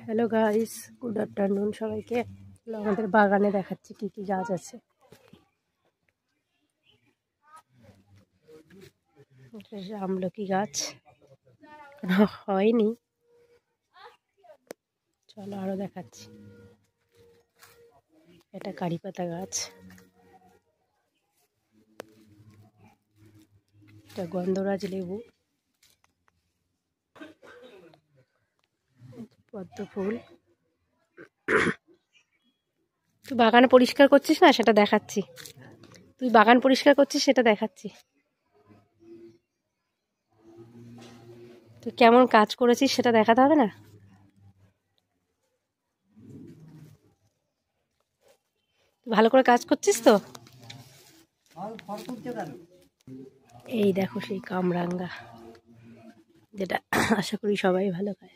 Hello guys, good afternoon সবাইকে। আমাদের বাগানে দেখাচ্ছি কি কি গাছ আছে। আমলকি গাছ হয়নি, চলো আরো দেখাচ্ছি। এটা কারি পাতা গাছ, এটা গন্ধরাজ লেবু, পদ্ম ফুল। তুই বাগান পরিষ্কার করছিস না, সেটা দেখাচ্ছি। তুই বাগান পরিষ্কার করছিস সেটা দেখাচ্ছি। তুই কেমন কাজ করেছিস সেটা দেখাতে হবে না? ভালো করে কাজ করছিস তো? এই দেখো সেই কামরাঙ্গা, যেটা আশা করি সবাই ভালো খায়।